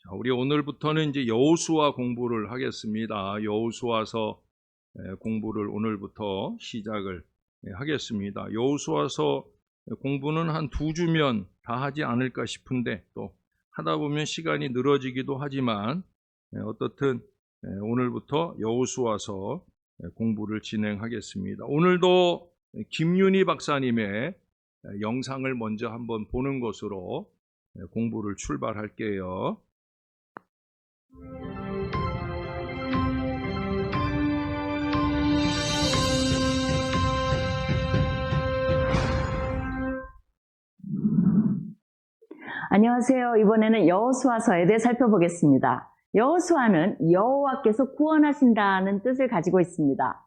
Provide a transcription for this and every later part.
자, 우리 오늘부터는 이제 여호수아 공부를 하겠습니다. 여호수아서 공부를 오늘부터 시작을 하겠습니다. 여호수아서 공부는 한 2주면 다 하지 않을까 싶은데 또 하다 보면 시간이 늘어지기도 하지만 어떻든 오늘부터 여호수아서 공부를 진행하겠습니다. 오늘도 김윤희 박사님의 영상을 먼저 한번 보는 것으로 공부를 출발할게요. 안녕하세요. 이번에는 여호수아서에 대해 살펴보겠습니다. 여호수아는 여호와께서 구원하신다는 뜻을 가지고 있습니다.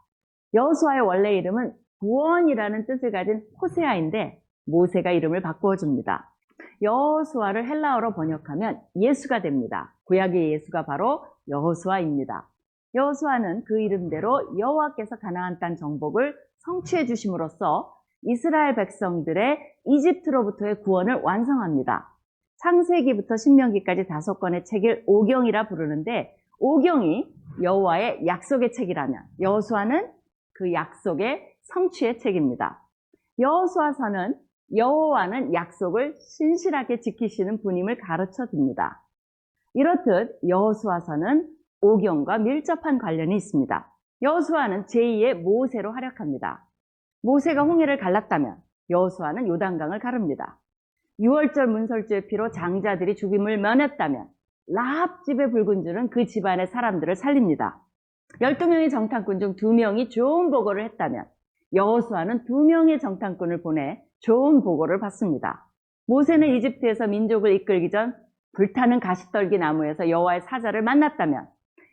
여호수아의 원래 이름은 구원이라는 뜻을 가진 호세아인데 모세가 이름을 바꾸어 줍니다. 여호수아를 헬라어로 번역하면 예수가 됩니다. 구약의 예수가 바로 여호수아입니다. 여호수아는 그 이름대로 여호와께서 가나안 땅 정복을 성취해 주심으로써 이스라엘 백성들의 이집트로부터의 구원을 완성합니다. 창세기부터 신명기까지 5권의 책을 오경이라 부르는데, 오경이 여호와의 약속의 책이라면 여호수아는 그 약속의 성취의 책입니다. 여호수아서는 여호와는 약속을 신실하게 지키시는 분임을 가르쳐 줍니다. 이렇듯 여호수아서는 오경과 밀접한 관련이 있습니다. 여호수아는 제2의 모세로 활약합니다. 모세가 홍해를 갈랐다면 여호수아는 요단강을 가릅니다. 유월절 문설주의 피로 장자들이 죽임을 면했다면 라합 집의 붉은 줄은 그 집안의 사람들을 살립니다. 12명의 정탐꾼 중 2명이 좋은 보고를 했다면 여호수아는 2명의 정탐꾼을 보내 좋은 보고를 받습니다. 모세는 이집트에서 민족을 이끌기 전 불타는 가시떨기 나무에서 여호와의 사자를 만났다면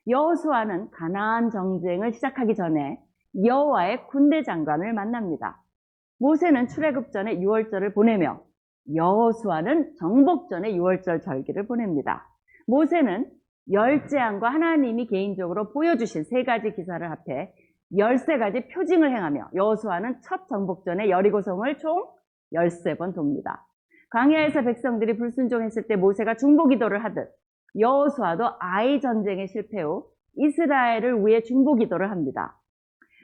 여호수아는 가나안 정쟁을 시작하기 전에 여호와의 군대 장관을 만납니다. 모세는 출애굽 전에 유월절을 보내며 여호수아는 정복 전에 유월절 절기를 보냅니다. 모세는 열재앙과 하나님이 개인적으로 보여주신 3가지 기사를 합해 13가지 표징을 행하며 여호수아는 첫 정복 전에 여리고성을 총 13번 돕니다. 광야에서 백성들이 불순종했을 때 모세가 중보기도를 하듯 여호수아도 아이 전쟁에 실패 후 이스라엘을 위해 중보기도를 합니다.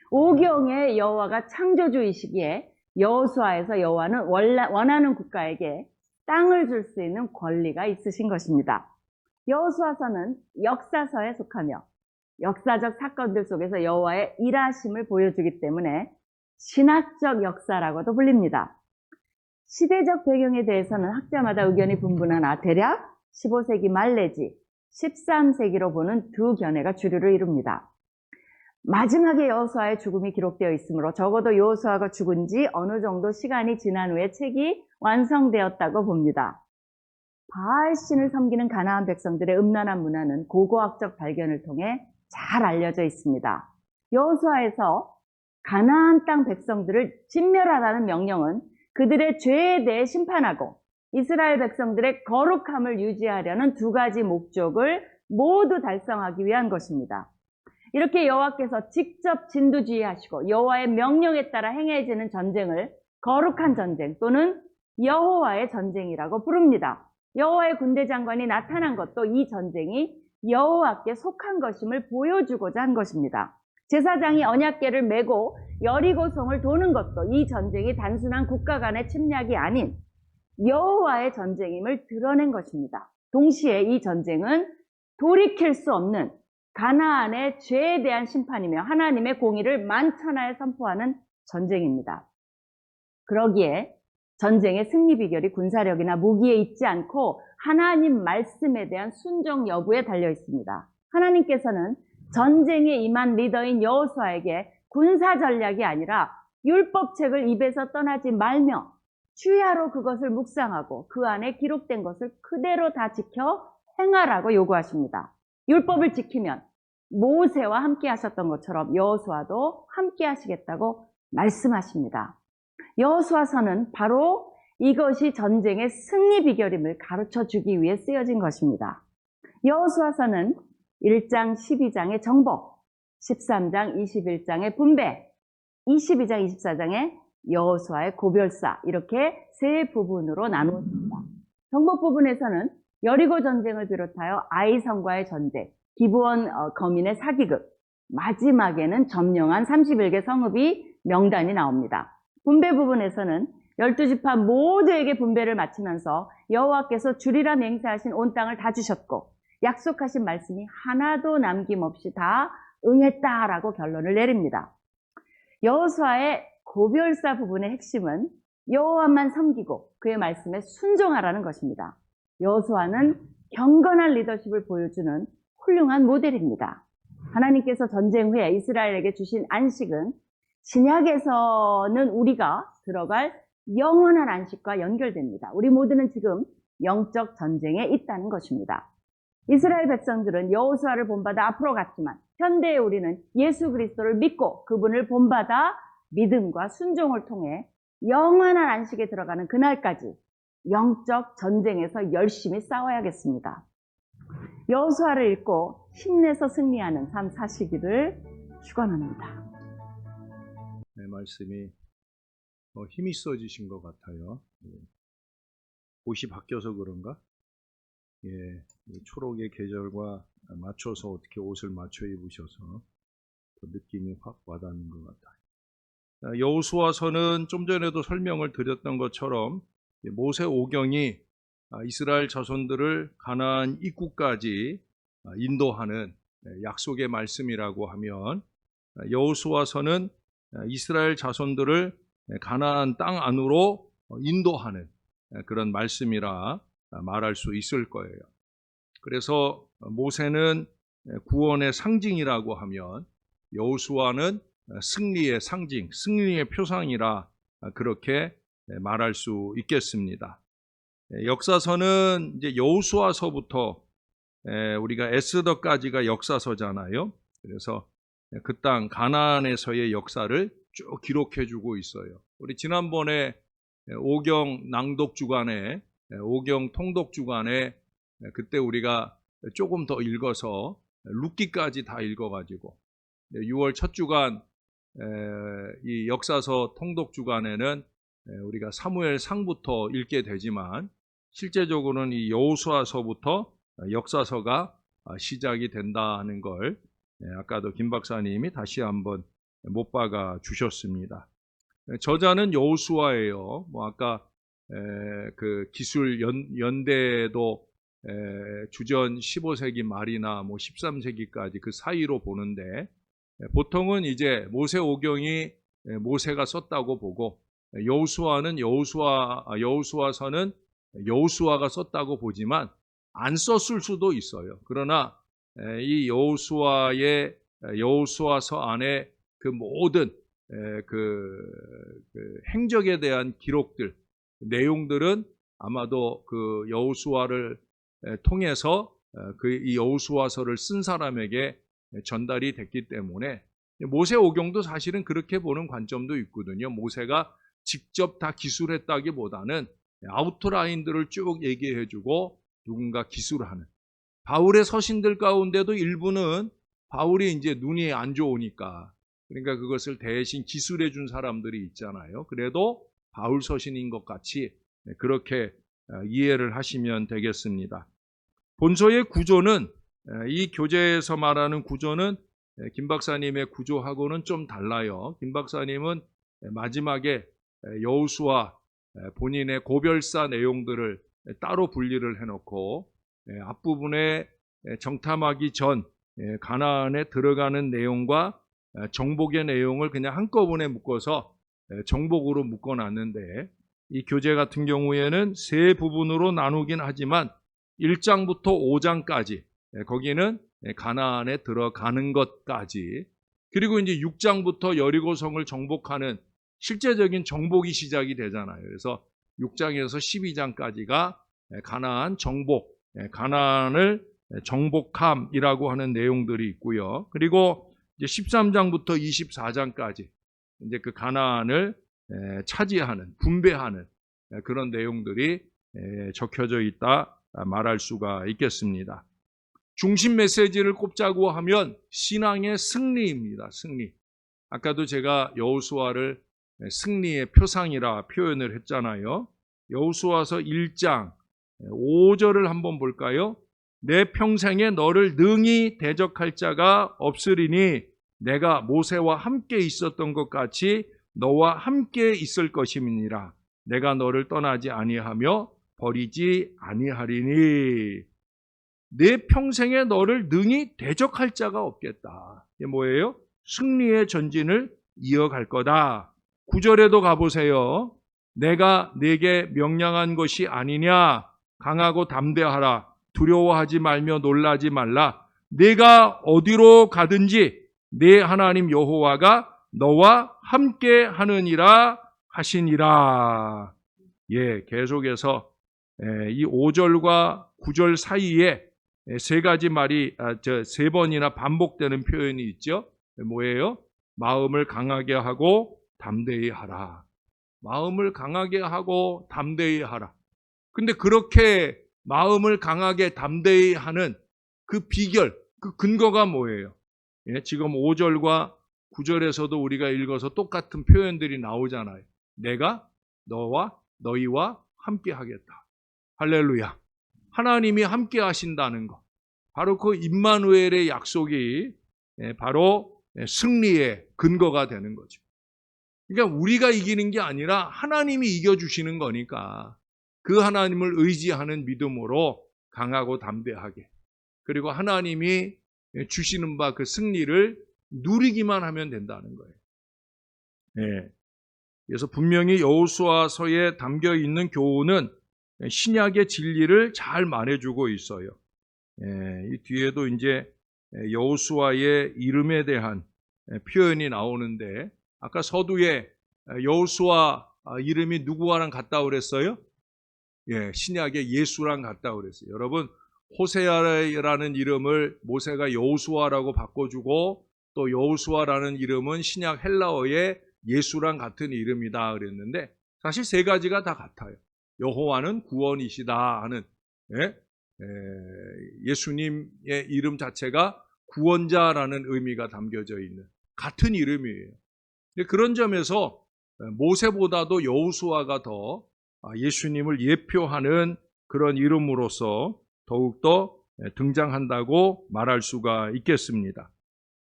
오경의 여호와가 창조주이시기에 여호수아에서 여호와는 원하는 국가에게 땅을 줄 수 있는 권리가 있으신 것입니다. 여호수아서는 역사서에 속하며 역사적 사건들 속에서 여호와의 일하심을 보여주기 때문에 신학적 역사라고도 불립니다. 시대적 배경에 대해서는 학자마다 의견이 분분하나 대략 15세기 말 내지 13세기로 보는 2견해가 주류를 이룹니다. 마지막에 여호수아의 죽음이 기록되어 있으므로 적어도 여호수아가 죽은 지 어느 정도 시간이 지난 후에 책이 완성되었다고 봅니다. 바알신을 섬기는 가나안 백성들의 음란한 문화는 고고학적 발견을 통해 잘 알려져 있습니다. 여호수아에서 가나안 땅 백성들을 진멸하라는 명령은 그들의 죄에 대해 심판하고 이스라엘 백성들의 거룩함을 유지하려는 2가지 목적을 모두 달성하기 위한 것입니다. 이렇게 여호와께서 직접 진두지휘하시고 여호와의 명령에 따라 행해지는 전쟁을 거룩한 전쟁 또는 여호와의 전쟁이라고 부릅니다. 여호와의 군대 장관이 나타난 것도 이 전쟁이 여호와께 속한 것임을 보여주고자 한 것입니다. 제사장이 언약궤를 메고 여리고성을 도는 것도 이 전쟁이 단순한 국가 간의 침략이 아닌 여호와의 전쟁임을 드러낸 것입니다. 동시에 이 전쟁은 돌이킬 수 없는 가나안의 죄에 대한 심판이며 하나님의 공의를 만천하에 선포하는 전쟁입니다. 그러기에 전쟁의 승리 비결이 군사력이나 무기에 있지 않고 하나님 말씀에 대한 순종 여부에 달려 있습니다. 하나님께서는 전쟁에 임한 리더인 여호수아에게 군사 전략이 아니라 율법책을 입에서 떠나지 말며 주야로 그것을 묵상하고 그 안에 기록된 것을 그대로 다 지켜 행하라고 요구하십니다. 율법을 지키면 모세와 함께 하셨던 것처럼 여호수아도 함께 하시겠다고 말씀하십니다. 여호수아서는 바로 이것이 전쟁의 승리 비결임을 가르쳐 주기 위해 쓰여진 것입니다. 여호수아서는 1장 12장의 정복, 13장 21장의 분배, 22장 24장의 여호수아의 고별사 이렇게 3 부분으로 나누었습니다. 정복 부분에서는 여리고 전쟁을 비롯하여 아이성과의 전쟁, 기브온 거민의 사기극, 마지막에는 점령한 31개 성읍이 명단이 나옵니다. 분배 부분에서는 12지파 모두에게 분배를 마치면서 여호와께서 주리라 맹세하신 온 땅을 다 주셨고 약속하신 말씀이 하나도 남김없이 다 응했다라고 결론을 내립니다. 여호수아의 고별사 부분의 핵심은 여호와만 섬기고 그의 말씀에 순종하라는 것입니다. 여호수아는 경건한 리더십을 보여주는 훌륭한 모델입니다. 하나님께서 전쟁 후에 이스라엘에게 주신 안식은 신약에서는 우리가 들어갈 영원한 안식과 연결됩니다. 우리 모두는 지금 영적 전쟁에 있다는 것입니다. 이스라엘 백성들은 여호수아를 본받아 앞으로 갔지만 현대의 우리는 예수 그리스도를 믿고 그분을 본받아 믿음과 순종을 통해 영원한 안식에 들어가는 그날까지 영적 전쟁에서 열심히 싸워야겠습니다. 여호수아를 읽고 힘내서 승리하는 삶 사시기를 축원합니다. 네, 말씀이 힘이 있어지신 것 같아요. 옷이 바뀌어서 그런가? 예, 초록의 계절과 맞춰서 어떻게 옷을 맞춰 입으셔서 그 느낌이 확 와닿는 것 같아요. 여호수아서는 좀 전에도 설명을 드렸던 것처럼 모세 오경이 이스라엘 자손들을 가나안 입구까지 인도하는 약속의 말씀이라고 하면 여호수아서는 이스라엘 자손들을 가나안 땅 안으로 인도하는 그런 말씀이라 말할 수 있을 거예요. 그래서 모세는 구원의 상징이라고 하면 여호수아는 승리의 상징, 승리의 표상이라 그렇게 말할 수 있겠습니다. 역사서는 이제 여호수아서부터 우리가 에스더까지가 역사서잖아요. 그래서 그 땅 가나안에서의 역사를 쭉 기록해 주고 있어요. 우리 지난번에 오경 낭독 주간에 오경 통독 주간에 그때 우리가 조금 더 읽어서 룻기까지 다 읽어가지고 6월 첫 주간 이 역사서 통독 주간에는 우리가 사무엘 상부터 읽게 되지만 실제적으로는 이 여호수아서부터 역사서가 시작이 된다는 걸 아까도 김 박사님이 다시 한번 못 박아 주셨습니다. 저자는 여호수아예요. 뭐 아까 그 기술 연대도 주전 15세기 말이나 뭐 13세기까지 그 사이로 보는데 보통은 이제 모세 오경이 모세가 썼다고 보고 여호수아는 여호수아서는 여호수아가 썼다고 보지만 안 썼을 수도 있어요. 그러나 이 여호수아서 안에 그 모든 그 행적에 대한 기록들, 내용들은 아마도 그 여호수아를 통해서 이 여호수아서를 쓴 사람에게 전달이 됐기 때문에 모세 오경도 사실은 그렇게 보는 관점도 있거든요. 모세가 직접 다 기술했다기보다는 아우트라인들을 쭉 얘기해주고 누군가 기술하는 바울의 서신들 가운데도 일부는 바울이 이제 눈이 안 좋으니까 그러니까 그것을 대신 기술해 준 사람들이 있잖아요. 그래도 바울 서신인 것 같이 그렇게 이해를 하시면 되겠습니다. 본서의 구조는 이 교재에서 말하는 구조는 김 박사님의 구조하고는 좀 달라요. 김 박사님은 마지막에 여호수아 본인의 고별사 내용들을 따로 분리를 해놓고 앞부분에 정탐하기 전 가나안에 들어가는 내용과 정복의 내용을 그냥 한꺼번에 묶어서 정복으로 묶어놨는데 이 교재 같은 경우에는 세 부분으로 나누긴 하지만 1장부터 5장까지 거기는 가나안에 들어가는 것까지 그리고 이제 6장부터 여리고성을 정복하는 실제적인 정복이 시작이 되잖아요. 그래서 6장에서 12장까지가 가나안 정복, 가나안을 정복함이라고 하는 내용들이 있고요. 그리고 이제 13장부터 24장까지 이제 그 가나안을 차지하는, 분배하는 그런 내용들이 적혀져 있다 말할 수가 있겠습니다. 중심 메시지를 꼽자고 하면 신앙의 승리입니다. 승리. 아까도 제가 여호수아를 승리의 표상이라 표현을 했잖아요. 여호수아서 1장 5절을 한번 볼까요? 내 평생에 너를 능히 대적할 자가 없으리니 내가 모세와 함께 있었던 것 같이 너와 함께 있을 것임이니라. 내가 너를 떠나지 아니하며 버리지 아니하리니. 내 평생에 너를 능히 대적할 자가 없겠다. 이게 뭐예요? 승리의 전진을 이어갈 거다. 9절에도 가보세요. 내가 네게 명령한 것이 아니냐? 강하고 담대하라. 두려워하지 말며 놀라지 말라. 네가 어디로 가든지 네 하나님 여호와가 너와 함께 하느니라 하시니라. 예, 계속해서 이 5절과 9절 사이에 세 가지 말이 세 번이나 반복되는 표현이 있죠. 뭐예요? 마음을 강하게 하고 담대히 하라. 마음을 강하게 하고 담대히 하라. 근데 그렇게 마음을 강하게 담대히 하는 그 비결, 그 근거가 뭐예요? 예, 지금 5절과 9절에서도 우리가 읽어서 똑같은 표현들이 나오잖아요. 내가 너희와 함께 하겠다. 할렐루야. 하나님이 함께 하신다는 것. 바로 그 임마누엘의 약속이 바로 승리의 근거가 되는 거죠. 그러니까 우리가 이기는 게 아니라 하나님이 이겨주시는 거니까 그 하나님을 의지하는 믿음으로 강하고 담대하게, 그리고 하나님이 주시는 바 그 승리를 누리기만 하면 된다는 거예요. 네. 그래서 분명히 여호수아서에 담겨 있는 교훈은 신약의 진리를 잘 말해주고 있어요. 이 뒤에도 이제 여호수아의 이름에 대한 표현이 나오는데, 아까 서두에 여호수아 이름이 누구와랑 같다고 그랬어요? 예, 신약의 예수랑 같다고 그랬어요. 여러분, 호세아라는 이름을 모세가 여호수아라고 바꿔주고, 또 여호수아라는 이름은 신약 헬라어의 예수랑 같은 이름이다 그랬는데, 사실 세 가지가 다 같아요. 여호와는 구원이시다 하는 예수님의 이름 자체가 구원자라는 의미가 담겨져 있는 같은 이름이에요. 그런 점에서 모세보다도 여호수아가 더 예수님을 예표하는 그런 이름으로서 더욱더 등장한다고 말할 수가 있겠습니다.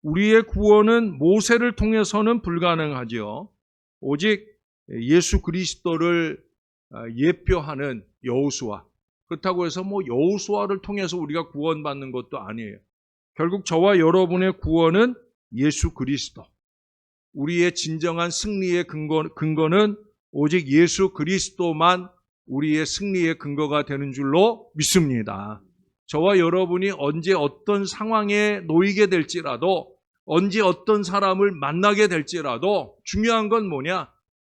우리의 구원은 모세를 통해서는 불가능하죠. 오직 예수 그리스도를 예표하는 여호수아. 그렇다고 해서 여호수아를 통해서 우리가 구원받는 것도 아니에요. 결국 저와 여러분의 구원은 예수 그리스도. 우리의 진정한 승리의 근거는 오직 예수 그리스도만 우리의 승리의 근거가 되는 줄로 믿습니다. 저와 여러분이 언제 어떤 상황에 놓이게 될지라도, 언제 어떤 사람을 만나게 될지라도 중요한 건 뭐냐?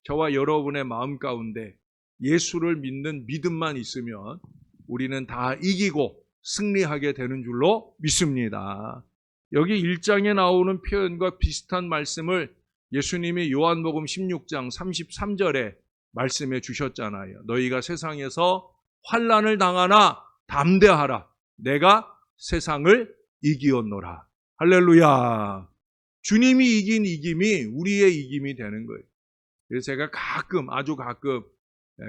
저와 여러분의 마음 가운데 예수를 믿는 믿음만 있으면 우리는 다 이기고 승리하게 되는 줄로 믿습니다. 여기 1장에 나오는 표현과 비슷한 말씀을 예수님이 요한복음 16장 33절에 말씀해 주셨잖아요. 너희가 세상에서 환난을 당하나 담대하라. 내가 세상을 이기었노라. 할렐루야. 주님이 이긴 이김이 우리의 이김이 되는 거예요. 그래서 제가 아주 가끔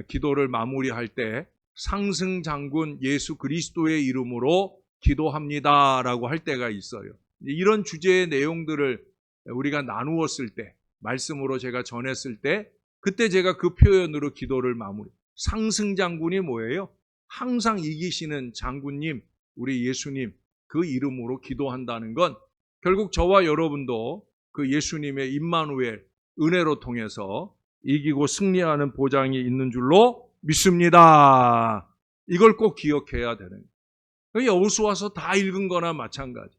기도를 마무리할 때 상승장군 예수 그리스도의 이름으로 기도합니다라고 할 때가 있어요. 이런 주제의 내용들을 우리가 나누었을 때, 말씀으로 제가 전했을 때, 그때 제가 그 표현으로 기도를 마무리. 상승장군이 뭐예요? 항상 이기시는 장군님, 우리 예수님, 그 이름으로 기도한다는 건 결국 저와 여러분도 그 예수님의 임마누엘 은혜로 통해서 이기고 승리하는 보장이 있는 줄로 믿습니다. 이걸 꼭 기억해야 되는 거예요. 여호수아서 다 읽은 거나 마찬가지.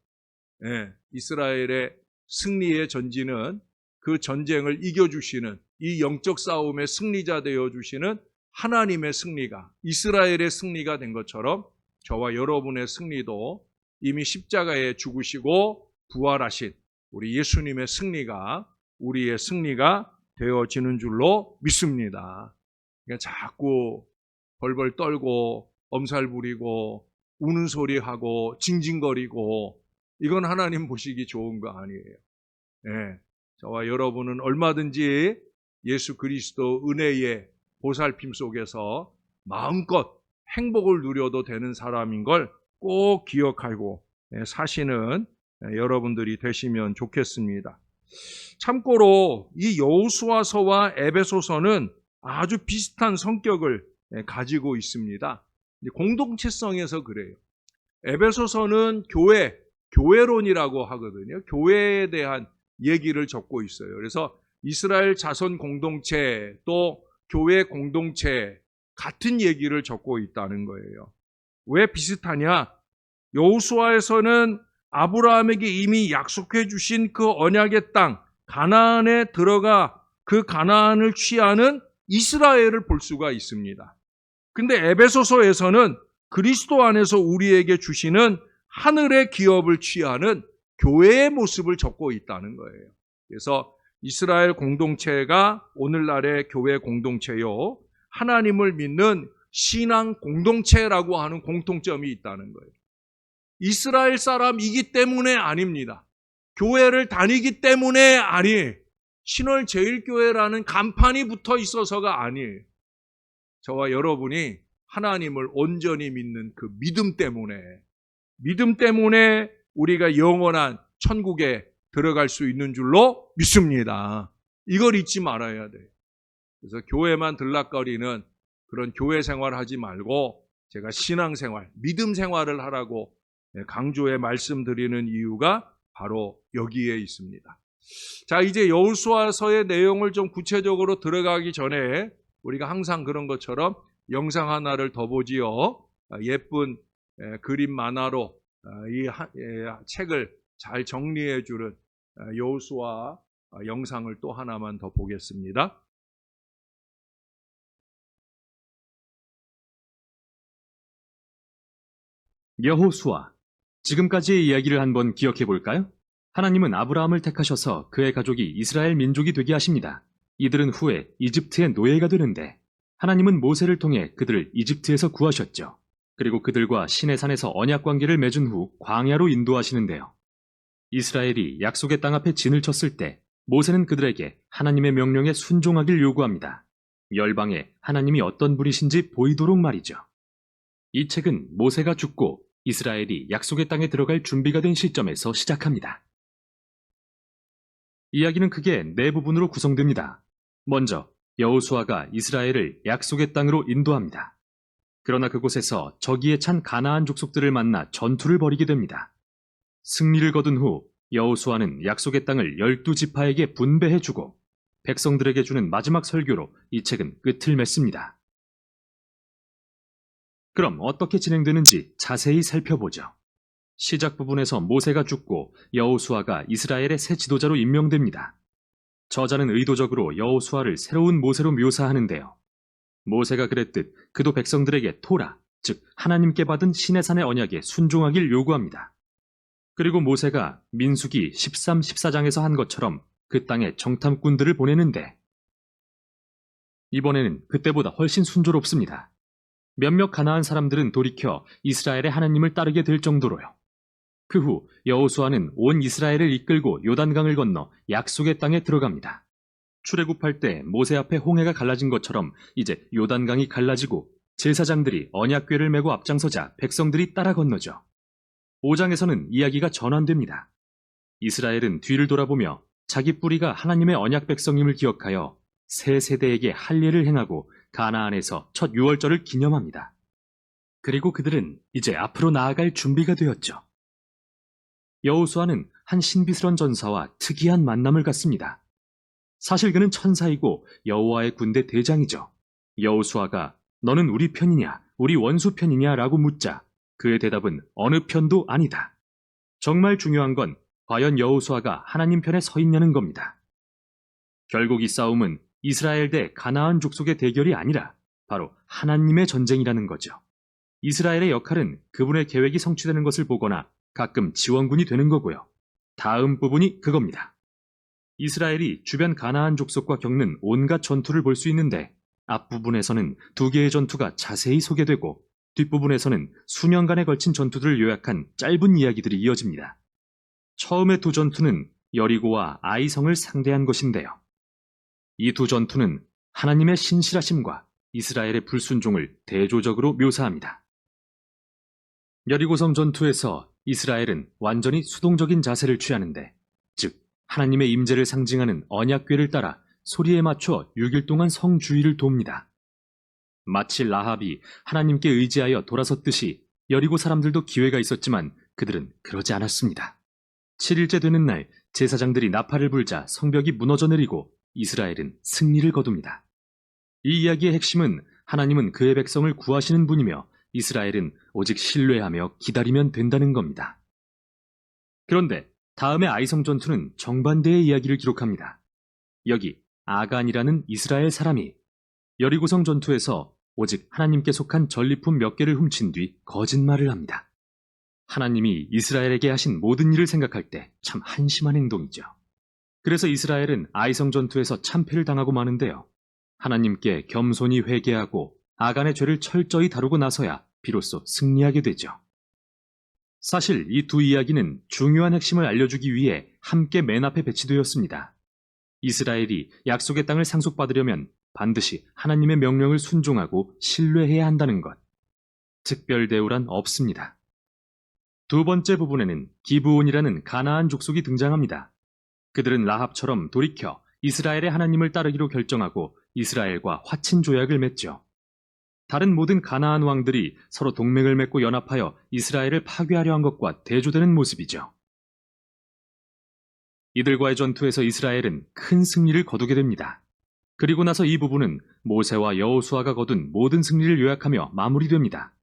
이스라엘의 승리의 전진은 그 전쟁을 이겨주시는, 이 영적 싸움의 승리자 되어주시는 하나님의 승리가, 이스라엘의 승리가 된 것처럼 저와 여러분의 승리도 이미 십자가에 죽으시고 부활하신 우리 예수님의 승리가 우리의 승리가 되어지는 줄로 믿습니다. 그러니까 자꾸 벌벌 떨고 엄살 부리고 우는 소리하고 징징거리고 이건 하나님 보시기 좋은 거 아니에요. 저와 여러분은 얼마든지 예수 그리스도 은혜의 보살핌 속에서 마음껏 행복을 누려도 되는 사람인 걸 꼭 기억하고 사시는 여러분들이 되시면 좋겠습니다. 참고로 이 여호수아서와 에베소서는 아주 비슷한 성격을 가지고 있습니다. 공동체성에서 그래요. 에베소서는 교회론이라고 하거든요. 교회에 대한 얘기를 적고 있어요. 그래서 이스라엘 자손 공동체 또 교회 공동체 같은 얘기를 적고 있다는 거예요. 왜 비슷하냐? 여호수아에서는 아브라함에게 이미 약속해 주신 그 언약의 땅 가나안에 들어가 그 가나안을 취하는 이스라엘을 볼 수가 있습니다. 근데 에베소서에서는 그리스도 안에서 우리에게 주시는 하늘의 기업을 취하는 교회의 모습을 적고 있다는 거예요. 그래서 이스라엘 공동체가 오늘날의 교회 공동체요, 하나님을 믿는 신앙 공동체라고 하는 공통점이 있다는 거예요. 이스라엘 사람이기 때문에 아닙니다. 교회를 다니기 때문에 아니에요. 신월제일교회라는 간판이 붙어 있어서가 아니에요. 저와 여러분이 하나님을 온전히 믿는 그 믿음 때문에 우리가 영원한 천국에 들어갈 수 있는 줄로 믿습니다. 이걸 잊지 말아야 돼요. 그래서 교회만 들락거리는 그런 교회 생활 하지 말고 제가 신앙생활, 믿음 생활을 하라고 강조해 말씀드리는 이유가 바로 여기에 있습니다. 자, 이제 여호수아서의 내용을 좀 구체적으로 들어가기 전에 우리가 항상 그런 것처럼 영상 하나를 더 보지요. 예쁜 그림 만화로 이 책을 잘 정리해 주는 여호수아 영상을 또 하나만 더 보겠습니다. 여호수아, 지금까지의 이야기를 한번 기억해 볼까요? 하나님은 아브라함을 택하셔서 그의 가족이 이스라엘 민족이 되게 하십니다. 이들은 후에 이집트의 노예가 되는데 하나님은 모세를 통해 그들을 이집트에서 구하셨죠. 그리고 그들과 시내산에서 언약 관계를 맺은 후 광야로 인도하시는데요. 이스라엘이 약속의 땅 앞에 진을 쳤을 때 모세는 그들에게 하나님의 명령에 순종하길 요구합니다. 열방에 하나님이 어떤 분이신지 보이도록 말이죠. 이 책은 모세가 죽고 이스라엘이 약속의 땅에 들어갈 준비가 된 시점에서 시작합니다. 이야기는 크게 네 부분으로 구성됩니다. 먼저 여호수아가 이스라엘을 약속의 땅으로 인도합니다. 그러나 그곳에서 저기에 찬 가나안 족속들을 만나 전투를 벌이게 됩니다. 승리를 거둔 후 여호수아는 약속의 땅을 12지파에게 분배해주고 백성들에게 주는 마지막 설교로 이 책은 끝을 맺습니다. 그럼 어떻게 진행되는지 자세히 살펴보죠. 시작 부분에서 모세가 죽고 여호수아가 이스라엘의 새 지도자로 임명됩니다. 저자는 의도적으로 여호수아를 새로운 모세로 묘사하는데요. 모세가 그랬듯 그도 백성들에게 토라, 즉 하나님께 받은 시내산의 언약에 순종하길 요구합니다. 그리고 모세가 민수기 13, 14장에서 한 것처럼 그 땅에 정탐꾼들을 보내는데 이번에는 그때보다 훨씬 순조롭습니다. 몇몇 가나안 사람들은 돌이켜 이스라엘의 하나님을 따르게 될 정도로요. 그 후 여호수아는 온 이스라엘을 이끌고 요단강을 건너 약속의 땅에 들어갑니다. 출애굽할 때 모세 앞에 홍해가 갈라진 것처럼 이제 요단강이 갈라지고 제사장들이 언약궤를 메고 앞장서자 백성들이 따라 건너죠. 5장에서는 이야기가 전환됩니다. 이스라엘은 뒤를 돌아보며 자기 뿌리가 하나님의 언약 백성임을 기억하여 새 세대에게 할례를 행하고 가나안에서 첫 유월절을 기념합니다. 그리고 그들은 이제 앞으로 나아갈 준비가 되었죠. 여호수아는 한 신비스런 전사와 특이한 만남을 갖습니다. 사실 그는 천사이고 여호와의 군대 대장이죠. 여호수아가 너는 우리 편이냐 우리 원수 편이냐 라고 묻자 그의 대답은 어느 편도 아니다. 정말 중요한 건 과연 여호수아가 하나님 편에 서 있냐는 겁니다. 결국 이 싸움은 이스라엘 대 가나안 족속의 대결이 아니라 바로 하나님의 전쟁이라는 거죠. 이스라엘의 역할은 그분의 계획이 성취되는 것을 보거나 가끔 지원군이 되는 거고요. 다음 부분이 그겁니다. 이스라엘이 주변 가나안 족속과 겪는 온갖 전투를 볼 수 있는데 앞부분에서는 두 개의 전투가 자세히 소개되고 뒷부분에서는 수년간에 걸친 전투들을 요약한 짧은 이야기들이 이어집니다. 처음의 두 전투는 여리고와 아이성을 상대한 것인데요. 이 두 전투는 하나님의 신실하심과 이스라엘의 불순종을 대조적으로 묘사합니다. 여리고성 전투에서 이스라엘은 완전히 수동적인 자세를 취하는데, 즉 하나님의 임재를 상징하는 언약궤를 따라 소리에 맞춰 6일 동안 성 주위를 돕니다. 마치 라합이 하나님께 의지하여 돌아섰듯이 여리고 사람들도 기회가 있었지만 그들은 그러지 않았습니다. 7일째 되는 날 제사장들이 나팔을 불자 성벽이 무너져 내리고 이스라엘은 승리를 거둡니다. 이 이야기의 핵심은 하나님은 그의 백성을 구하시는 분이며 이스라엘은 오직 신뢰하며 기다리면 된다는 겁니다. 그런데 다음의 아이성 전투는 정반대의 이야기를 기록합니다. 여기 아간이라는 이스라엘 사람이 여리고성 전투에서 오직 하나님께 속한 전리품 몇 개를 훔친 뒤 거짓말을 합니다. 하나님이 이스라엘에게 하신 모든 일을 생각할 때 참 한심한 행동이죠. 그래서 이스라엘은 아이성 전투에서 참패를 당하고 마는데요. 하나님께 겸손히 회개하고 아간의 죄를 철저히 다루고 나서야 비로소 승리하게 되죠. 사실 이 두 이야기는 중요한 핵심을 알려주기 위해 함께 맨 앞에 배치되었습니다. 이스라엘이 약속의 땅을 상속받으려면 반드시 하나님의 명령을 순종하고 신뢰해야 한다는 것. 특별 대우란 없습니다. 두 번째 부분에는 기브온이라는 가나안 족속이 등장합니다. 그들은 라합처럼 돌이켜 이스라엘의 하나님을 따르기로 결정하고 이스라엘과 화친 조약을 맺죠. 다른 모든 가나안 왕들이 서로 동맹을 맺고 연합하여 이스라엘을 파괴하려 한 것과 대조되는 모습이죠. 이들과의 전투에서 이스라엘은 큰 승리를 거두게 됩니다. 그리고 나서 이 부분은 모세와 여호수아가 거둔 모든 승리를 요약하며 마무리됩니다.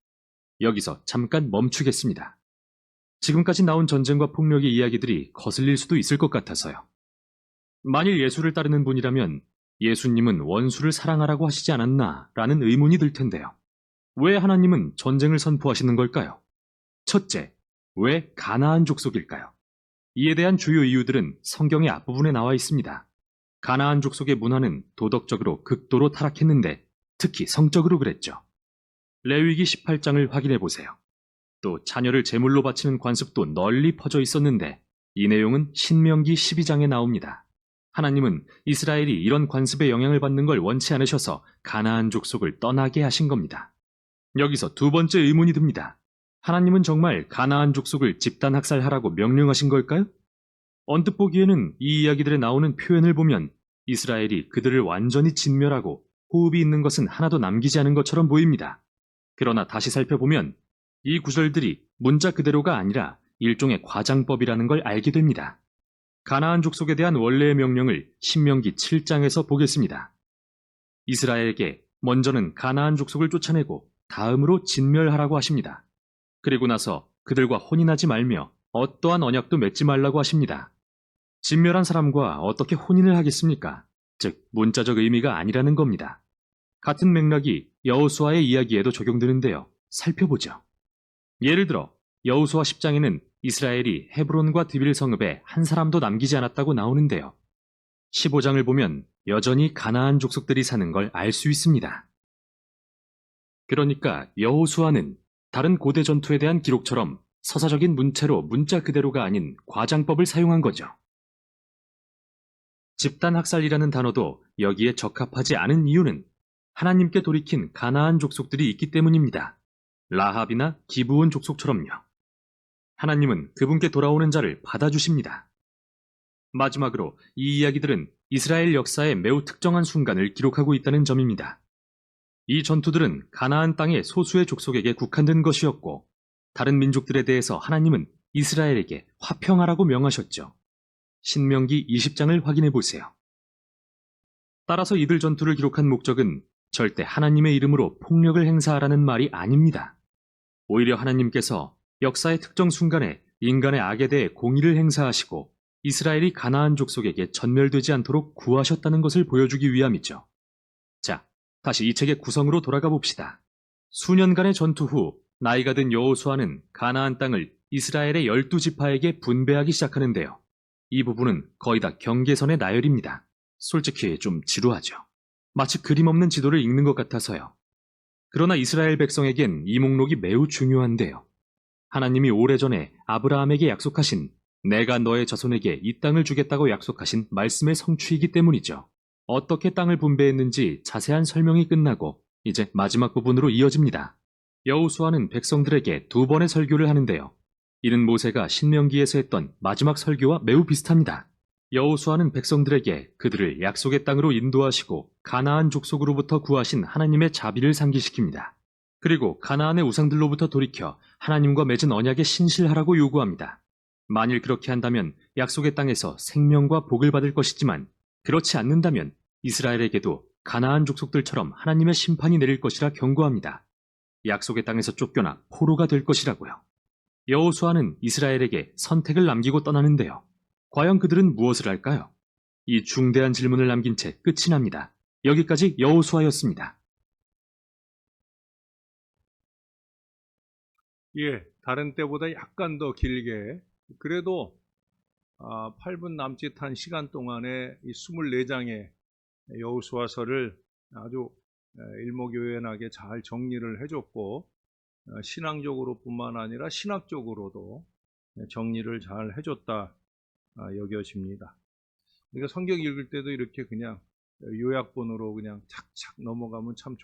여기서 잠깐 멈추겠습니다. 지금까지 나온 전쟁과 폭력의 이야기들이 거슬릴 수도 있을 것 같아서요. 만일 예수를 따르는 분이라면 예수님은 원수를 사랑하라고 하시지 않았나 라는 의문이 들 텐데요. 왜 하나님은 전쟁을 선포하시는 걸까요? 첫째, 왜 가나안 족속일까요? 이에 대한 주요 이유들은 성경의 앞부분에 나와 있습니다. 가나안 족속의 문화는 도덕적으로 극도로 타락했는데 특히 성적으로 그랬죠. 레위기 18장을 확인해 보세요. 또 자녀를 제물로 바치는 관습도 널리 퍼져 있었는데 이 내용은 신명기 12장에 나옵니다. 하나님은 이스라엘이 이런 관습의 영향을 받는 걸 원치 않으셔서 가나안 족속을 떠나게 하신 겁니다. 여기서 두 번째 의문이 듭니다. 하나님은 정말 가나안 족속을 집단 학살하라고 명령하신 걸까요? 언뜻 보기에는 이 이야기들에 나오는 표현을 보면 이스라엘이 그들을 완전히 진멸하고 호흡이 있는 것은 하나도 남기지 않은 것처럼 보입니다. 그러나 다시 살펴보면 이 구절들이 문자 그대로가 아니라 일종의 과장법이라는 걸 알게 됩니다. 가나안 족속에 대한 원래의 명령을 신명기 7장에서 보겠습니다. 이스라엘에게 먼저는 가나안 족속을 쫓아내고 다음으로 진멸하라고 하십니다. 그리고 나서 그들과 혼인하지 말며 어떠한 언약도 맺지 말라고 하십니다. 진멸한 사람과 어떻게 혼인을 하겠습니까? 즉 문자적 의미가 아니라는 겁니다. 같은 맥락이 여호수아의 이야기에도 적용되는데요. 살펴보죠. 예를 들어 여호수아 10장에는 이스라엘이 헤브론과 드빌 성읍에 한 사람도 남기지 않았다고 나오는데요. 15장을 보면 여전히 가나안 족속들이 사는 걸 알 수 있습니다. 그러니까 여호수아는 다른 고대 전투에 대한 기록처럼 서사적인 문체로 문자 그대로가 아닌 과장법을 사용한 거죠. 집단 학살이라는 단어도 여기에 적합하지 않은 이유는 하나님께 돌이킨 가나안 족속들이 있기 때문입니다. 라합이나 기브온 족속처럼요. 하나님은 그분께 돌아오는 자를 받아주십니다. 마지막으로 이 이야기들은 이스라엘 역사의 매우 특정한 순간을 기록하고 있다는 점입니다. 이 전투들은 가나안 땅의 소수의 족속에게 국한된 것이었고 다른 민족들에 대해서 하나님은 이스라엘에게 화평하라고 명하셨죠. 신명기 20장을 확인해 보세요. 따라서 이들 전투를 기록한 목적은 절대 하나님의 이름으로 폭력을 행사하라는 말이 아닙니다. 오히려 하나님께서 역사의 특정 순간에 인간의 악에 대해 공의를 행사하시고 이스라엘이 가나안 족속에게 전멸되지 않도록 구하셨다는 것을 보여주기 위함이죠. 자, 다시 이 책의 구성으로 돌아가 봅시다. 수년간의 전투 후 나이가 든 여호수아는 가나안 땅을 이스라엘의 12지파에게 분배하기 시작하는데요. 이 부분은 거의 다 경계선의 나열입니다. 솔직히 좀 지루하죠. 마치 그림 없는 지도를 읽는 것 같아서요. 그러나 이스라엘 백성에겐 이 목록이 매우 중요한데요. 하나님이 오래전에 아브라함에게 약속하신 내가 너의 자손에게 이 땅을 주겠다고 약속하신 말씀의 성취이기 때문이죠. 어떻게 땅을 분배했는지 자세한 설명이 끝나고 이제 마지막 부분으로 이어집니다. 여호수아는 백성들에게 두 번의 설교를 하는데요. 이는 모세가 신명기에서 했던 마지막 설교와 매우 비슷합니다. 여호수아는 백성들에게 그들을 약속의 땅으로 인도하시고 가나안 족속으로부터 구하신 하나님의 자비를 상기시킵니다. 그리고 가나안의 우상들로부터 돌이켜 하나님과 맺은 언약에 신실하라고 요구합니다. 만일 그렇게 한다면 약속의 땅에서 생명과 복을 받을 것이지만 그렇지 않는다면 이스라엘에게도 가나안 족속들처럼 하나님의 심판이 내릴 것이라 경고합니다. 약속의 땅에서 쫓겨나 포로가 될 것이라고요. 여호수아는 이스라엘에게 선택을 남기고 떠나는데요. 과연 그들은 무엇을 할까요? 이 중대한 질문을 남긴 채 끝이 납니다. 여기까지 여호수아였습니다. 예, 다른 때보다 약간 더 길게, 그래도 8분 남짓한 시간 동안에 이 24장의 여호수아서를 아주 일목요연하게 잘 정리를 해줬고, 신앙적으로뿐만 아니라 신학적으로도 정리를 잘 해줬다 여겨집니다. 우리가 성경 읽을 때도 이렇게 그냥 요약본으로 그냥 착착 넘어가면 참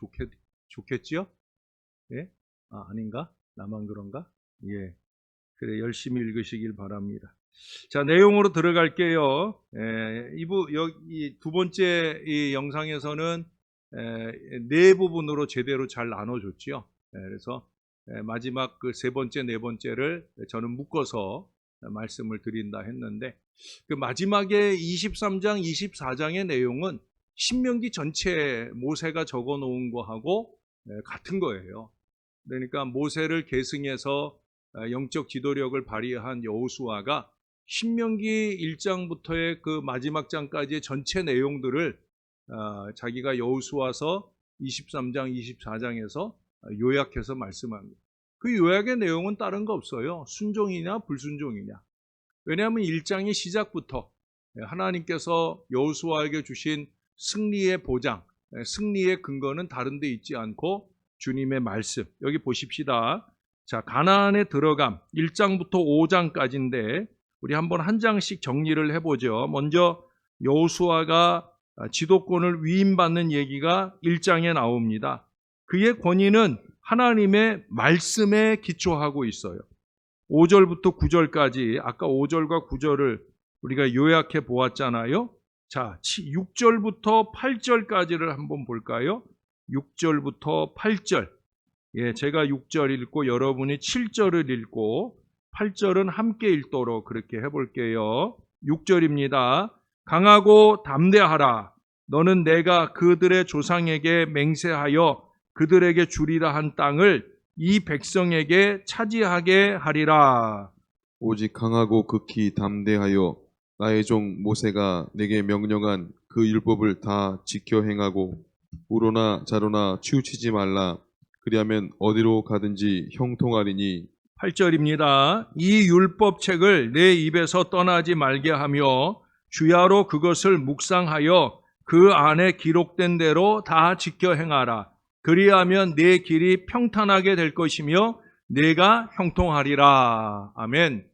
좋겠지요? 예? 아닌가? 나만 그런가? 예. 그래, 열심히 읽으시길 바랍니다. 자, 내용으로 들어갈게요. 이 두 번째 이 영상에서는 네 부분으로 제대로 잘 나눠줬죠. 그래서 마지막 그 세 번째, 네 번째를 저는 묶어서 말씀을 드린다 했는데, 그 마지막에 23장, 24장의 내용은 신명기 전체 모세가 적어 놓은 거하고 같은 거예요. 그러니까 모세를 계승해서 영적 지도력을 발휘한 여호수아가 신명기 1장부터의 그 마지막 장까지의 전체 내용들을 자기가 여호수아서 23장, 24장에서 요약해서 말씀합니다. 그 요약의 내용은 다른 거 없어요. 순종이냐 불순종이냐. 왜냐하면 1장의 시작부터 하나님께서 여호수아에게 주신 승리의 보장, 승리의 근거는 다른 데 있지 않고 주님의 말씀. 여기 보십시다. 자, 가나안에 들어감 1장부터 5장까지인데 우리 한번 한 장씩 정리를 해보죠. 먼저 여호수아가 지도권을 위임받는 얘기가 1장에 나옵니다. 그의 권위는 하나님의 말씀에 기초하고 있어요. 5절부터 9절까지, 아까 5절과 9절을 우리가 요약해 보았잖아요. 자, 6절부터 8절까지를 한번 볼까요? 6절부터 8절. 예, 제가 6절 읽고 여러분이 7절을 읽고 8절은 함께 읽도록 그렇게 해볼게요. 6절입니다. 강하고 담대하라. 너는 내가 그들의 조상에게 맹세하여 그들에게 주리라 한 땅을 이 백성에게 차지하게 하리라. 오직 강하고 극히 담대하여 나의 종 모세가 내게 명령한 그 율법을 다 지켜 행하고 우로나 자로나 치우치지 말라. 그리하면 어디로 가든지 형통하리니. 8절입니다. 이 율법책을 내 입에서 떠나지 말게 하며 주야로 그것을 묵상하여 그 안에 기록된 대로 다 지켜 행하라. 그리하면 내 길이 평탄하게 될 것이며 내가 형통하리라. 아멘.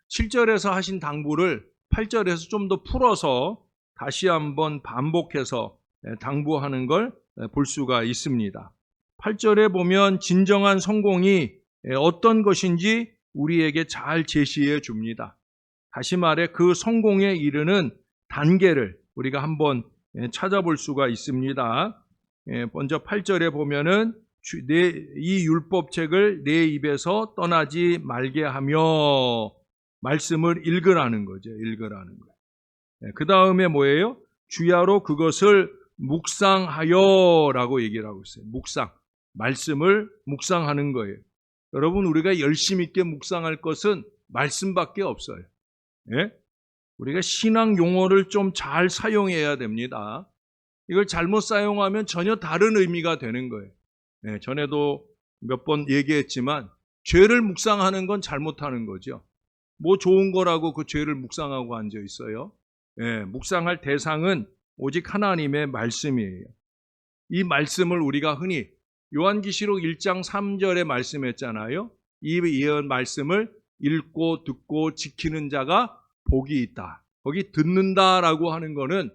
7절에서 하신 당부를 8절에서 좀 더 풀어서 다시 한번 반복해서 당부하는 걸 볼 수가 있습니다. 8절에 보면 진정한 성공이 어떤 것인지 우리에게 잘 제시해 줍니다. 다시 말해 그 성공에 이르는 단계를 우리가 한번 찾아볼 수가 있습니다. 먼저 8절에 보면은 이 율법책을 내 입에서 떠나지 말게 하며 말씀을 읽으라는 거죠. 읽으라는 거예요. 그 다음에 뭐예요? 주야로 그것을 묵상하여 라고 얘기를 하고 있어요. 묵상. 말씀을 묵상하는 거예요. 여러분, 우리가 열심 있게 묵상할 것은 말씀밖에 없어요. 예? 우리가 신앙 용어를 좀 잘 사용해야 됩니다. 이걸 잘못 사용하면 전혀 다른 의미가 되는 거예요. 예, 전에도 몇 번 얘기했지만 죄를 묵상하는 건 잘못하는 거죠. 뭐 좋은 거라고 그 죄를 묵상하고 앉아 있어요. 예, 묵상할 대상은 오직 하나님의 말씀이에요. 이 말씀을 우리가 흔히 요한계시록 1장 3절에 말씀했잖아요. 이 예언 말씀을 읽고 듣고 지키는 자가 복이 있다. 거기 듣는다라고 하는 거는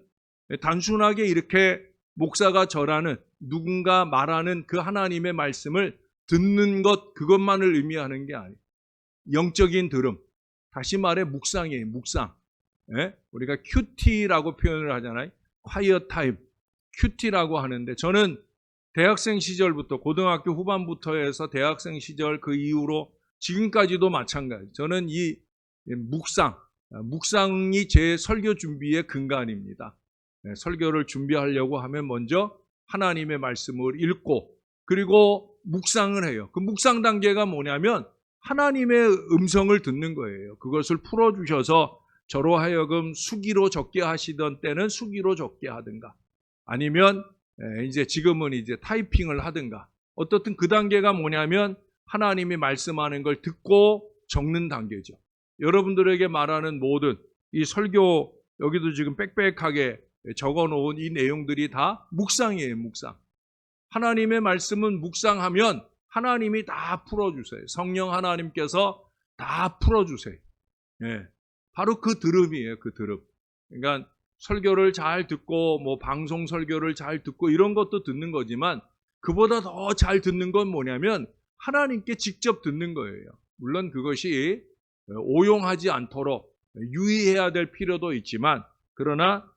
단순하게 이렇게 목사가 절하는 누군가 말하는 그 하나님의 말씀을 듣는 것 그것만을 의미하는 게 아니에요. 영적인 들음. 다시 말해 묵상이에요. 묵상. 예? 우리가 큐티라고 표현을 하잖아요. quiet time. 큐티라고 하는데 저는 대학생 시절부터 고등학교 후반부터 해서 대학생 시절 그 이후로 지금까지도 마찬가지. 저는 이 묵상이 제 설교 준비의 근간입니다. 설교를 준비하려고 하면 먼저 하나님의 말씀을 읽고 그리고 묵상을 해요. 그 묵상 단계가 뭐냐면 하나님의 음성을 듣는 거예요. 그것을 풀어주셔서 저로 하여금 수기로 적게 하시던 때는 수기로 적게 하든가 아니면 이제 지금은 이제 타이핑을 하든가 어떻든 그 단계가 뭐냐면 하나님이 말씀하는 걸 듣고 적는 단계죠. 여러분들에게 말하는 모든 이 설교 여기도 지금 빽빽하게 적어놓은 이 내용들이 다 묵상이에요. 묵상. 하나님의 말씀은 묵상하면 하나님이 다 풀어주세요. 성령 하나님께서 다 풀어주세요. 예. 바로 그 들음이에요. 그 들음. 그러니까 설교를 잘 듣고 뭐 방송 설교를 잘 듣고 이런 것도 듣는 거지만 그보다 더 잘 듣는 건 뭐냐면 하나님께 직접 듣는 거예요. 물론 그것이 오용하지 않도록 유의해야 될 필요도 있지만 그러나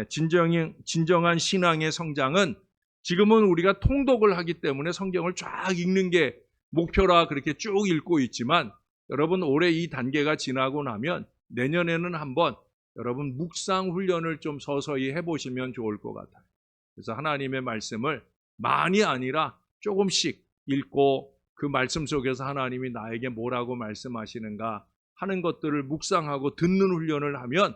진정한 신앙의 성장은 지금은 우리가 통독을 하기 때문에 성경을 쫙 읽는 게 목표라 그렇게 쭉 읽고 있지만 여러분 올해 이 단계가 지나고 나면 내년에는 한번 여러분 묵상 훈련을 좀 서서히 해보시면 좋을 것 같아요. 그래서 하나님의 말씀을 많이 아니라 조금씩 읽고 그 말씀 속에서 하나님이 나에게 뭐라고 말씀하시는가 하는 것들을 묵상하고 듣는 훈련을 하면